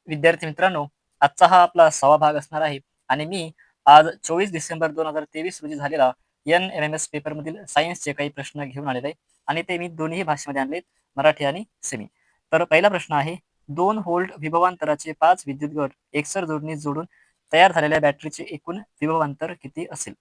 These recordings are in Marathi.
विद्यार्थी मित्रांनो, आजचा हा आपला 6वा भाग असणार आहे आणि मी आज 24 डिसेंबर 2023 रोजी झालेला NMS पेपरमधील सायन्सचे काही प्रश्न घेऊन आलेले आहे आणि ते मी दोन्ही भाषेमध्ये आणलेत, मराठी आणि सेमी. तर पहिला प्रश्न आहे, 2 व्होल्ट विभवांतराचे 5 विद्युत गट एकसर जोडणीत जोडून तयार झालेल्या बॅटरीचे एकूण विभवांतर किती असेल?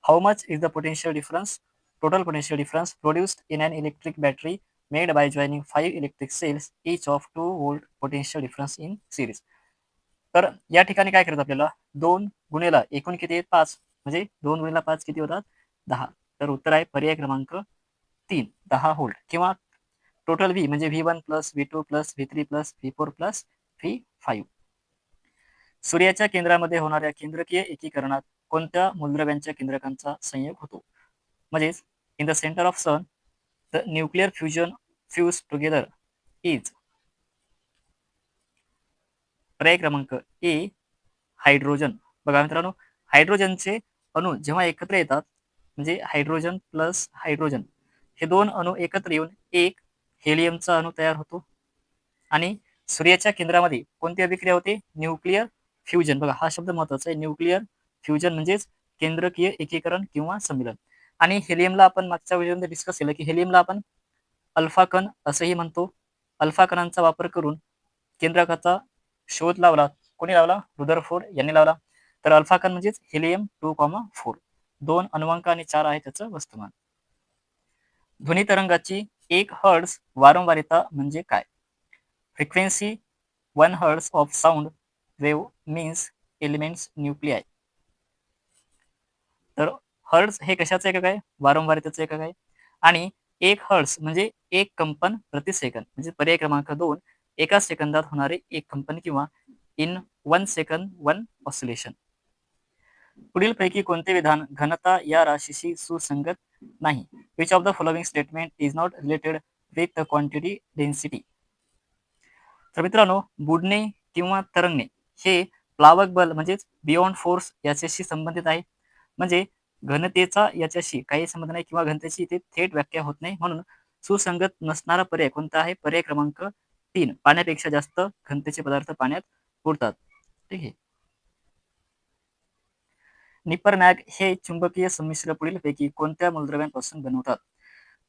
How much is the potential difference, total potential difference produced in an electric battery made by joining 5 electric cells, each of 2 volt potential difference in series? तर या ठिकाणी काय करायचं आपल्याला, 2 गुणिले एकूण किती आहेत 5, म्हणजे 2 गुणिले 5 किती होतात 10. तर उत्तर आहे पर्याय क्रमांक 3, 10 व्होल्ट. किंवा टोटल व्ही म्हणजे V1 plus V2 plus V3 plus V4 plus V5. सूर्याच्या केंद्रामध्ये होणाऱ्या केंद्रकीय एकीकरणात कोणत्या मूलद्रव्यांच्या केंद्रकांचा संयोग होतो? म्हणजेच in the centre of sun the nuclear fusion fuse together is. पर्याय क्रमांक ए हायड्रोजन. बघा मित्रांनो, हायड्रोजनचे अणू जेव्हा एकत्र येतात, म्हणजे हायड्रोजन प्लस हायड्रोजन, हे दोन अणू एकत्र येऊन एक हेलियमचा अणू तयार होतो. आणि सूर्याच्या केंद्रामध्ये कोणती अभिक्रिया होते? Nuclear fusion. बघा हा शब्द महत्वाचा आहे, न्यूक्लिअर फ्युजन म्हणजेच केंद्रकीय एकीकरण किंवा सम्मिलन. आणि हेलियमला आपण मागच्या व्हिडिओमध्ये डिस्कस केलं की हेलियमला आपण अल्फा कण असंही म्हणतो. अल्फा कणांचा वापर करून केंद्रकाचा शोध लावला. कोणी लावला? रुदरफोर्ड यांनी लावला. तर अल्फा कण म्हणजेच हेलियम 2,4. 2 अणुअंक आणि 4 आहे त्याचं वस्तुमान. ध्वनी तरंगाची 1 हर्ट्झ वारंवारिता म्हणजे काय? Frequency 1 hertz of sound wave means elements nuclei. तर हर्ट्झ हे कशाचं एकक आहे? वारंवारितेचं एकक आहे. आणि 1 हर्ट्झ म्हणजे 1 कंपन प्रति सेकंद, म्हणजे पर्याय क्रमांक 2, एका सेकंदात होणारे 1 कंपन किंवा इन 1 सेकंद 1 ऑसिलेशन. पुढीलपैकी कोणते विधान घनता या राशीशी सुसंगत नाही? Which of the following statement is not related with the quantity density? तर मित्रांनो, बुडणे किंवा तरंगणे हे प्लावक बल म्हणजेच बियॉन्ड फोर्स याच्याशी संबंधित आहे. म्हणजे घनतेचा याच्याशी काही संबंध नाही किंवा घनतेची इथे थेट व्याख्या होत नाही. म्हणून सुसंगत नसणारा पर्याय कोणता आहे? पर्याय क्रमांक 3, पाण्यापेक्षा जास्त घनतेचे पदार्थ पाण्यात बुडतात. ठीक आहे. निपर हे चुंबकीय संमिश्र पुढीलपैकी कोणत्या मूलद्रव्यांपासून बनवतात?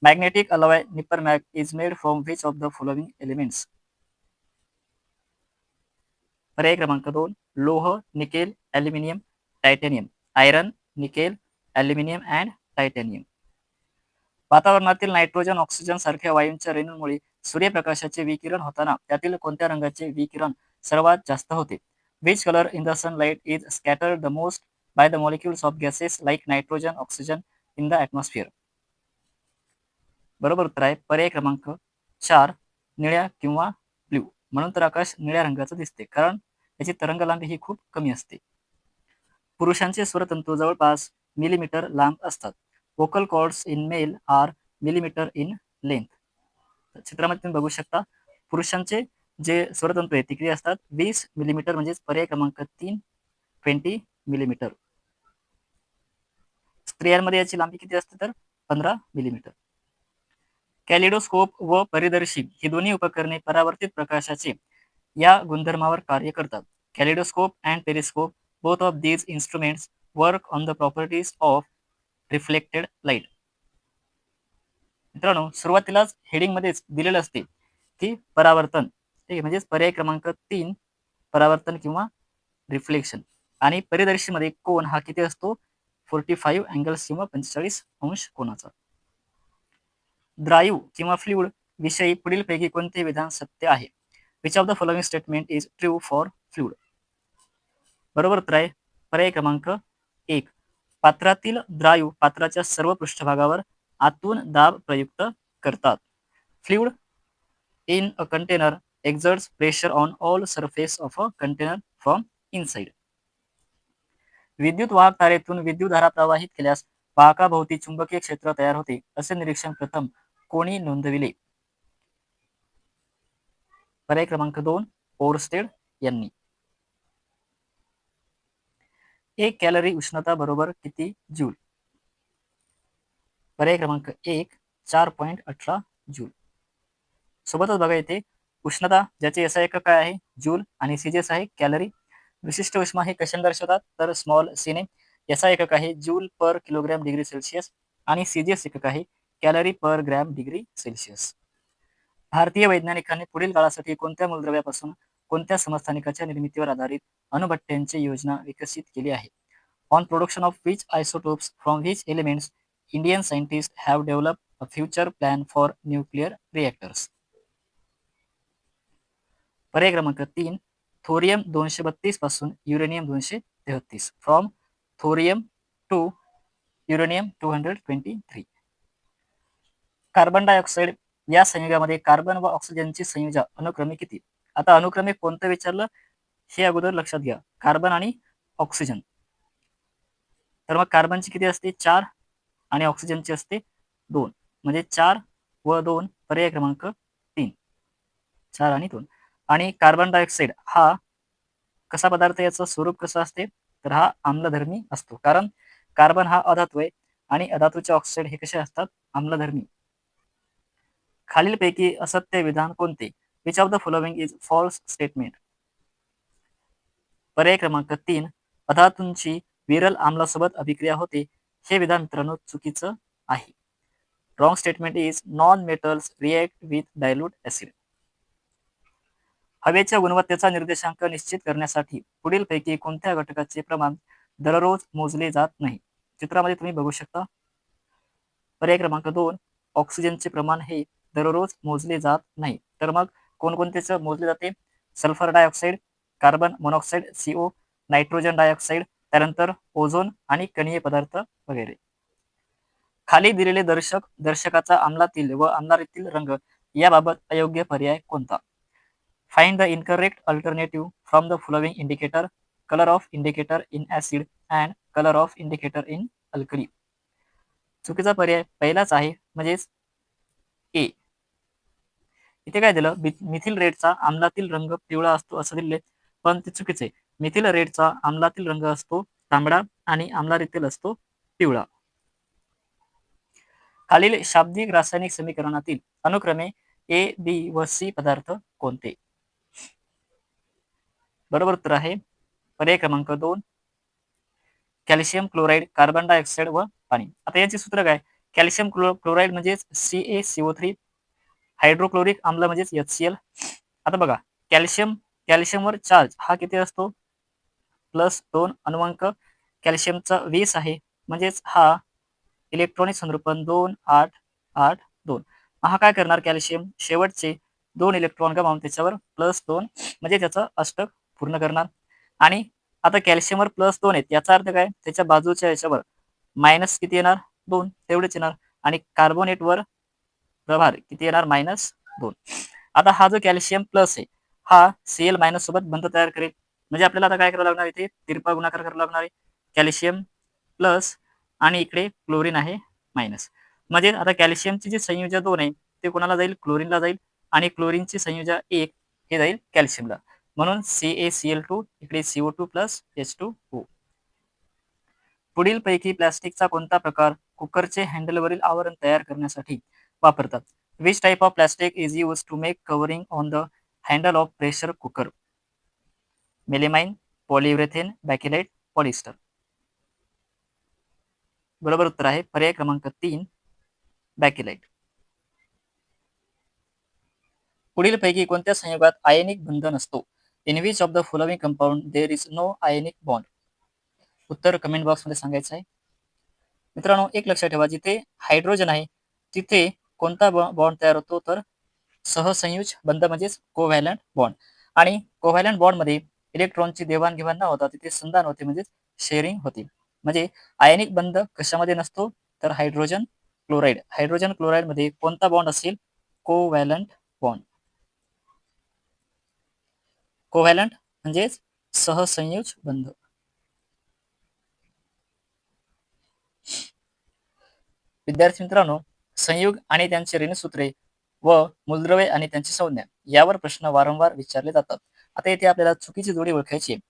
Magnetic alloy nipper is made from which of the following elements? पर्याय क्रमांक 2, लोह, nickel, aluminium, titanium. Iron, nickel, aluminium and titanium. वातावरणातील नायट्रोजन, ऑक्सिजन सारख्या वायूंच्या रेणूंमुळे सूर्यप्रकाशाचे विकिरण होताना त्यातील कोणत्या रंगाचे विकिरण सर्वात जास्त होते? Which colour in the sunlight is scattered the most by the molecules of gases like nitrogen, oxygen in the atmosphere? बरोबर उत्तर आहे पर्याय क्रमांक 4, निळ्या किंवा ब्ल्यू. म्हणून तर आकाश निळ्या रंगाचं दिसते, कारण त्याची तरंगलांबी ही खूप कमी असते. पुरुषांचे स्वरतंतू जवळपास मिलीमीटर लांब असतात. Vocal cords in male are millimetre in length. चित्रामध्ये तुम्ही बघू शकता, पुरुषांचे जे स्वरतंतू आहेत तिकडे असतात 20 मिलीमीटर, म्हणजेच पर्याय क्रमांक 3, 20 मिलीमीटर. स्त्रियांमध्ये याची लांबी किती असते? तर 15 मिलीमीटर. कॅलिडोस्कोप व परिदर्शी ही दोन्ही उपकरणे परावर्तित प्रकाशाचे या गुणधर्मावर कार्य करतात. Kaleidoscope and periscope, both of these instruments work on the properties of reflected light. मित्रांनो, सुरुवातीलाच हेडिंग मध्येच दिलेलं असते की परावर्तन. ठीक आहे, म्हणजेच पर्याय क्रमांक 3, परावर्तन किंवा रिफ्लेक्शन. आणि परिदर्शीमध्ये कोन हा किती असतो? 45 अँगल्स किंवा 45 अंश कोनाचा. द्रायू किंवा फ्लुइड विषयी पुढीलपैकी कोणते विधान सत्य आहे? Which of the following statement is true for fluid? बरोबर उत्तर आहे पर्याय क्रमांक 1, पात्रातील द्रायू पात्राच्या सर्व पृष्ठभागावर आतून दाब प्रयुक्त करतात. Fluid in a container exerts pressure on all surface of a container from inside. विद्युत वाहक तारेतून विद्युतधारा प्रवाहित केल्यास वाहकाभोवती चुंबकीय क्षेत्र तयार होते, असे निरीक्षण प्रथम कोणी नोंदविले? पर्याय क्रमांक 2, ओरस्टेड यांनी. 1 कॅलरी उष्णता बरोबर किती जूल? पर्याय क्रमांक 1, 4.18 जूल. सोबतच बघा येते उष्णता ज्याचे एसआय एकक काय आहे जूल आणि सीजीएस आहे कॅलरी. विशिष्ट उष्मा हे कशाने दर्शवतात तर स्मॉल सीने. एसआय एकक आहे जूल पर किलोग्रॅम डिग्री सेल्सिअस आणि सीजीएस एकक आहे कॅलरी पर ग्रॅम डिग्री सेल्सिअस. भारतीय वैज्ञानिकांनी पुढील काळासाठी कोणत्या मूलद्रव्यापासून कोणत्या समस्थानिकाच्या निर्मितीवर आधारित अणुभट्ट्यांची योजना विकसित केली आहे? On production of which isotopes from which elements Indian scientists have developed a future plan for nuclear reactors? पर्याय क्रमांक 3 थोरियम 232 पासून uranium 233. From thorium to uranium 223. Carbon dioxide या संयुगामध्ये कार्बन व ऑक्सिजनची संयुजा अनुक्रमे किती? आता अनुक्रमे कोणतं विचारलं हे अगोदर लक्षात घ्या. कार्बन आणि ऑक्सिजन. तर मग कार्बनची किती असते 4 आणि ऑक्सिजनची असते 2. म्हणजे 4 व 2 पर्याय क्रमांक 3. 4 आणि 2. आणि कार्बन डायऑक्साईड हा कसा पदार्थ, याचं स्वरूप कसं असते तर हा आम्लधर्मी असतो. कारण कार्बन हा अधातू आहे आणि अधातूचे ऑक्साईड हे कसे असतात आम्लधर्मी. खालीलपैकी असत्य विधान कोणते? Which of the following is false statement? पर्याय क्रमांक 3 अधातूंची विरल आम्लासोबत अभिक्रिया होते हे विधान मित्रांनो चुकीचं आहे. Wrong statement is non metals react with dilute acid. हवेच्या गुणवत्तेचा निर्देशांक निश्चित करण्यासाठी पुढीलपैकी कोणत्या घटकाचे प्रमाण दररोज मोजले जात नाही? चित्रामध्ये तुम्ही बघू शकता. पर्याय क्रमांक 2 ऑक्सिजनचे प्रमाण हे दररोज मोजले जात नाही. तर मग कोणकोणतेच मोजले जाते? Sulphur dioxide, carbon monoxide CO, nitrogen dioxide, त्यानंतर ओझोन आणि कणीय पदार्थ वगैरे. खाली दिलेले दर्शकाचा आम्लातील व आम्लारीतील रंग याबाबत अयोग्य पर्याय कोणता? Find the incorrect alternative from the following indicator. Colour of indicator in acid and colour of indicator in alkali. चुकीचा पर्याय पहिलाच आहे म्हणजेच ए. इथे काय दिलं मिथिल रेडचा आम्लातील रंग पिवळा असतो असं दिले, पण ते चुकीचे. मिथिल रेडचा आम्लातील रंग असतो तांबडा आणि आम्लारीतील असतो पिवळा. खालील शाब्दिक रासायनिक समीकरणातील अनुक्रमे ए बी व सी पदार्थ कोणते? बरोबर उत्तर आहे पर्याय क्रमांक 2 कॅल्शियम क्लोराईड, कार्बन डायऑक्साईड व पाणी. आता याचे सूत्र काय? कॅल्शियम क्लोराईड म्हणजेच CaCO3, हायड्रोक्लोरिक आम्ल म्हणजेच HCl. आता बघा कॅल्शियमवर चार्ज हा किती असतो +2 अनुअंक. कॅल्शियमचा 20 आहे म्हणजेच हा इलेक्ट्रॉनिक संरूपन 2 8 8 2. हा काय करणार कॅल्शियम शेवटचे 2 इलेक्ट्रॉन गमावून त्याच्यावर +2 म्हणजे त्याचं अष्टक पूर्ण करणार. आणि आता कॅल्शियमवर +2 आहेत याचा अर्थ काय त्याच्या बाजूच्या याच्यावर मायनस किती येणार 2 तेवढेच येणार. आणि कार्बोनेटवर प्रभार किती येणार -2. आता हा जो कॅल्शियम प्लस आहे हा Cl- सोबत बंध तयार करेल. म्हणजे आपल्याला आता काय करावं लागणार इथे तिरपा गुणाकार करावा लागणार आहे. कॅल्शियम प्लस आणि इकडे क्लोरीन आहे मायनस. म्हणजे आता कॅल्शियमची जी संयुजा 2 आहे ते कोणाला जाईल क्लोरीनला जाईल आणि क्लोरीनची संयुजा 1 हे जाईल कॅल्शियमला. म्हणून CaCl2 इकडे CO2 प्लस H2O. पुढील पैकी प्लास्टिकचा कोणता प्रकार कुकरचे हँडलवरील आवरण तयार करण्यासाठी वापरतात? Which type of plastic is use to make covering on the handle of pressure cooker? Melamine, polyurethane, bakelite, polyester. बरोबर उत्तर आहे पर्याय क्रमांक 3 बॅकेलाइट. पुढील पैकी कोणत्या संयुगात आयनिक बंध नसतो? In which of the following compound there is no ionic bond? उत्तर कमेंट बॉक्स मध्ये सांगायचं आहे. मित्रांनो एक लक्षात ठेवा जिथे हायड्रोजन आहे तिथे कोणता बॉन्ड तयार होतो तर सहसंयुज बंध म्हणजेच कोव्हॅलंट बॉन्ड. आणि कोव्हॅलंट बॉन्ड मध्ये इलेक्ट्रॉनची देवाणघेवाण न होता तिथे संधान होते म्हणजेच शेअरिंग होते. म्हणजे आयनिक बंध कशामध्ये नसतो तर हायड्रोजन क्लोराईड. हायड्रोजन क्लोराईड मध्ये कोणता बॉन्ड असेल कोव्हॅलंट बॉन्ड. कोव्हॅलंट म्हणजेच सहसंयोज बंध. विद्यार्थी मित्रांनो संयुग आणि त्यांचे ऋणसूत्रे व मूलद्रव्ये आणि त्यांची संज्ञा यावर प्रश्न वारंवार विचारले जातात. आता इथे आपल्याला चुकीची जोडी ओळखायची आहे.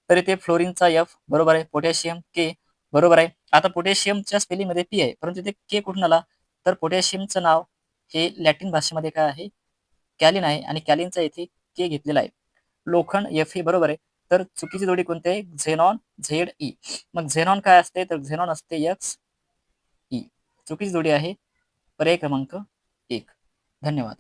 तर इथे फ्लोरीनचा F बरोबर आहे, पोटॅशियम K बरोबर आहे. आता पोटॅशियमच्या स्पेलिंग मध्ये P आहे परंतु इथे K कुठून आला तर पोटॅशियमचं नाव हे लॅटिन भाषेमध्ये काय आहे कॅलिन आहे आणि कॅलिनचा येथे के घेतलेला आहे. लोखंड Fe बरोबर आहे. तर चुकीची जोडी कोणती आहे? Xenon Ze. मग झेनॉन काय असते? तर झेनॉन असते Xe. चुकीची जोडी आहे पर्याय क्रमांक 1. धन्यवाद.